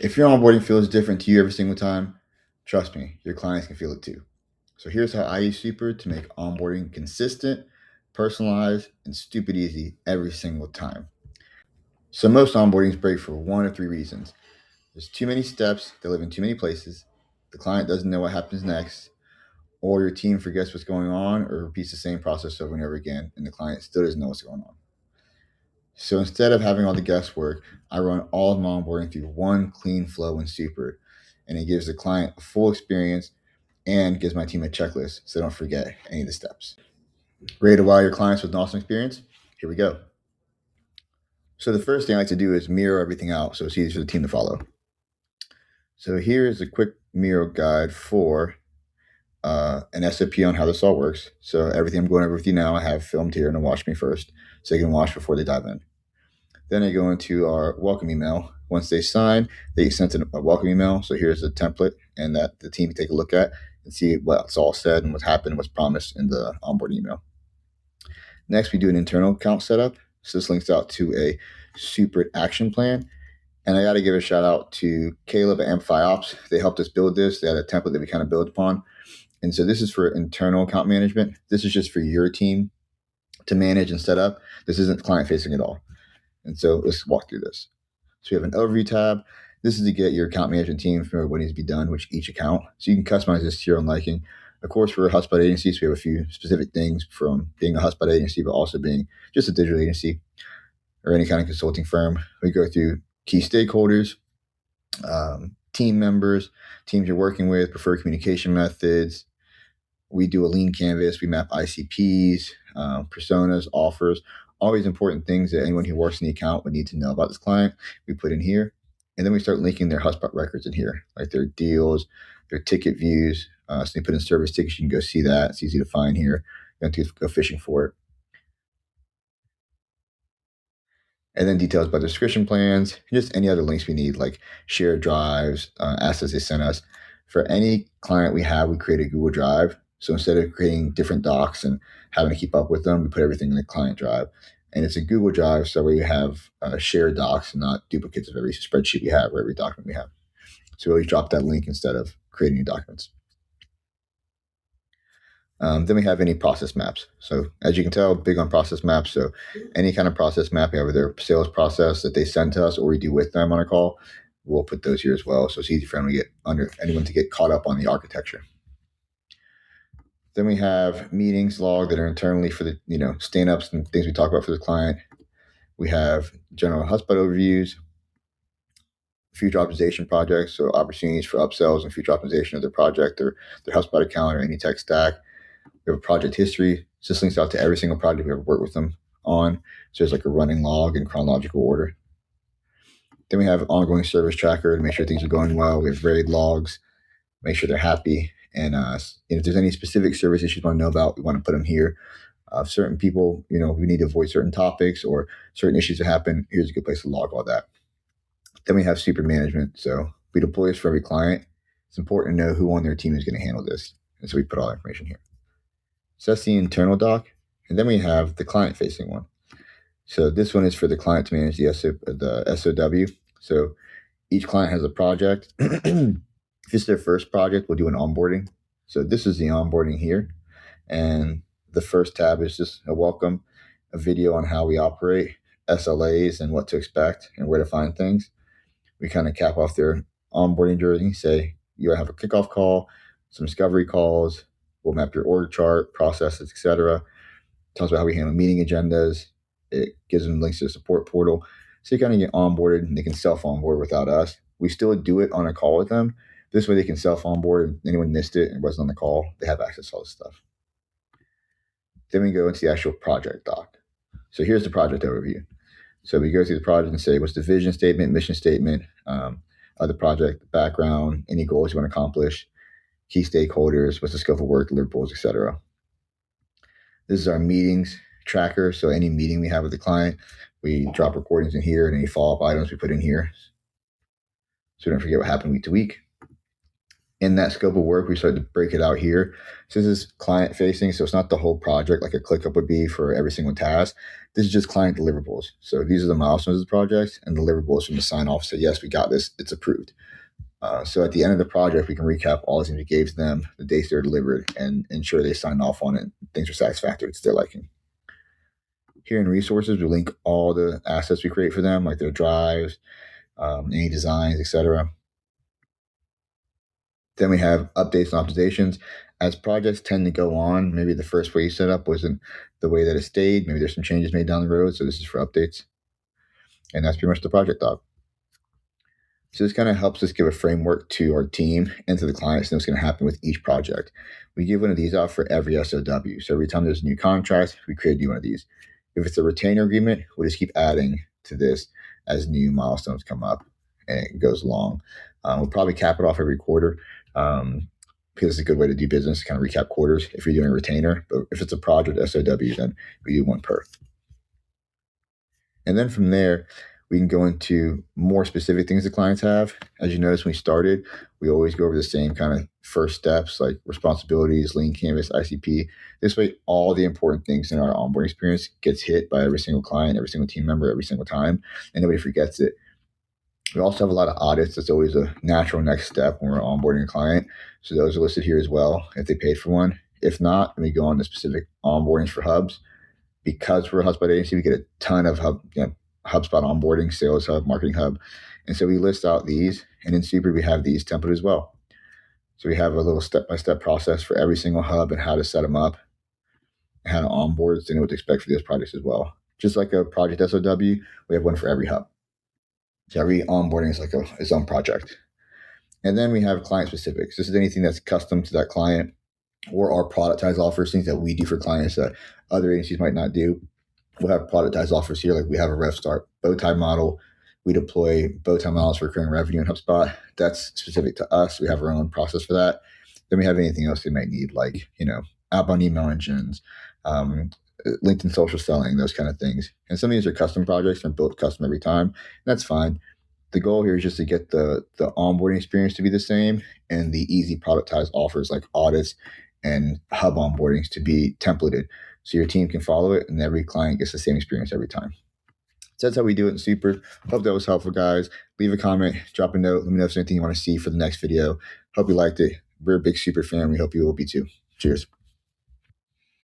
If your onboarding feels different to you every single time, trust me, your clients can feel it too. So here's how I use Supered to make onboarding consistent, personalized, and stupid easy every single time. So most onboardings break for one of three reasons. There's too many steps, they live in too many places, the client doesn't know what happens next, or your team forgets what's going on or repeats the same process over and over again, and the client still doesn't know what's going on. So instead of having all the guesswork, I run all of my onboarding through one clean flow in Supered, and it gives the client a full experience and gives my team a checklist so they don't forget any of the steps. Ready to wow your clients with an awesome experience? Here we go. So the first thing I like to do is mirror everything out so it's easy for the team to follow. So here is a quick mirror guide for an SOP on how this all works. So everything I'm going over with you now, I have filmed here and to watch me first so they can watch before they dive in. Then I go into our welcome email. Once they sign, they get sent a welcome email. So here's a template and that the team can take a look at and see what's all said and what's happened, what's promised in the onboard email. Next, we do an internal account setup. So this links out to a Supered action plan. And I got to give a shout out to Caleb at Amplify Ops. They helped us build this. They had a template that we kind of built upon. And so this is for internal account management. This is just for your team to manage and set up. This isn't client facing at all. And so let's walk through this. So we have an overview tab. This is to get your account management team familiar with what needs to be done with each account. So you can customize this to your own liking. Of course, for HubSpot agencies, we have a few specific things from being a HubSpot agency, but also being just a digital agency or any kind of consulting firm. We go through key stakeholders, team members, teams you're working with, preferred communication methods. We do a lean canvas. We map ICPs, personas, offers, all these important things that anyone who works in the account would need to know about this client. We put in here. And then we start linking their HubSpot records in here, like their deals, their ticket views. So they put in service tickets. You can go see that. It's easy to find here. You don't have to go fishing for it. And then details about description plans, and just any other links we need, like shared drives, assets they sent us. For any client we have, we create a Google Drive. So instead of creating different docs and having to keep up with them, we put everything in the client drive. And it's a Google Drive, so we have shared docs and not duplicates of every spreadsheet we have or every document we have. So we always drop that link instead of creating new documents. Then we have any process maps. So as you can tell, big on process maps. So any kind of process map, either their sales process that they send to us or we do with them on a call, we'll put those here as well. So it's easy for anyone to get caught up on the architecture. Then we have meetings logged that are internally for the stand-ups and things we talk about for the client. We have general HubSpot overviews, future optimization projects, so opportunities for upsells and future optimization of their project or their HubSpot account or any tech stack. We have a project history. So this links out to every single project we ever worked with them on. So there's like a running log in chronological order. Then we have ongoing service tracker to make sure things are going well. We have varied logs, make sure they're happy. And if there's any specific service issues you want to know about, we want to put them here. Certain people, we need to avoid certain topics or certain issues that happen. Here's a good place to log all that. Then we have super management. So we deploy this for every client. It's important to know who on their team is going to handle this. And so we put all that information here. So that's the internal doc. And then we have the client-facing one. So this one is for the client to manage the SOW. So each client has a project. If it's their first project, we'll do an onboarding. So this is the onboarding here. And the first tab is just a welcome, a video on how we operate, SLAs and what to expect and where to find things. We kind of cap off their onboarding journey, say you have a kickoff call, some discovery calls, we'll map your org chart, processes, etc. Tells about how we handle meeting agendas. It gives them links to the support portal. So you kind of get onboarded and they can self-onboard without us. We still do it on a call with them. This way they can self-onboard and anyone missed it and wasn't on the call, they have access to all this stuff. Then we go into the actual project doc. So here's the project overview. So we go through the project and say, what's the vision statement, mission statement, of the project, background, any goals you want to accomplish, key stakeholders, what's the scope of work, deliverables, etc. This is our meetings tracker. So any meeting we have with the client, we drop recordings in here and any follow-up items we put in here. So we don't forget what happened week to week. In that scope of work, we started to break it out here. So this is client facing. So it's not the whole project like a ClickUp would be for every single task. This is just client deliverables. So these are the milestones of the project and deliverables from the sign off. Say, yes, we got this. It's approved. So at the end of the project, we can recap all the things we gave to them, the dates they're delivered, and ensure they signed off on it. Things are satisfactory. It's their liking. Here in resources, we link all the assets we create for them, like their drives, any designs, etc. Then we have updates and optimizations. As projects tend to go on, maybe the first way you set up wasn't the way that it stayed. Maybe there's some changes made down the road. So this is for updates. And that's pretty much the project doc. So this kind of helps us give a framework to our team and to the clients and what's going to happen with each project. We give one of these out for every SOW. So every time there's a new contract, we create a new one of these. If it's a retainer agreement, we'll just keep adding to this as new milestones come up and it goes along. We'll probably cap it off every quarter because it's a good way to do business, kind of recap quarters if you're doing a retainer. But if it's a project SOW, then we do one per. And then from there, we can go into more specific things the clients have. As you notice, when we started, we always go over the same kind of first steps like responsibilities, lean canvas, ICP. This way, all the important things in our onboarding experience gets hit by every single client, every single team member, every single time, and nobody forgets it. We also have a lot of audits. That's always a natural next step when we're onboarding a client. So those are listed here as well if they paid for one. If not, then we go on to specific onboardings for hubs. Because we're a HubSpot agency, we get a ton of HubSpot onboarding, Sales Hub, Marketing Hub. And so we list out these. And in Supered, we have these templated as well. So we have a little step-by-step process for every single hub and how to set them up, and how to onboard, so they know what to expect for those projects as well. Just like a project SOW, we have one for every hub. So every onboarding is like its own project. And then we have client specifics. This is anything that's custom to that client or our productized offers, things that we do for clients that other agencies might not do. We'll have productized offers here, like we have a RevStart bow tie model. We deploy bow tie models for recurring revenue in HubSpot. That's specific to us. We have our own process for that. Then we have anything else they might need, like, outbound email engines, LinkedIn social selling, those kind of things. And some of these are custom projects and built custom every time. And that's fine. The goal here is just to get the onboarding experience to be the same and the easy productized offers like audits and hub onboardings to be templated so your team can follow it and every client gets the same experience every time. So that's how we do it in Supered. Hope that was helpful, guys. Leave a comment, drop a note. Let me know if there's anything you want to see for the next video. Hope you liked it. We're a big Supered fan. We hope you will be too. Cheers.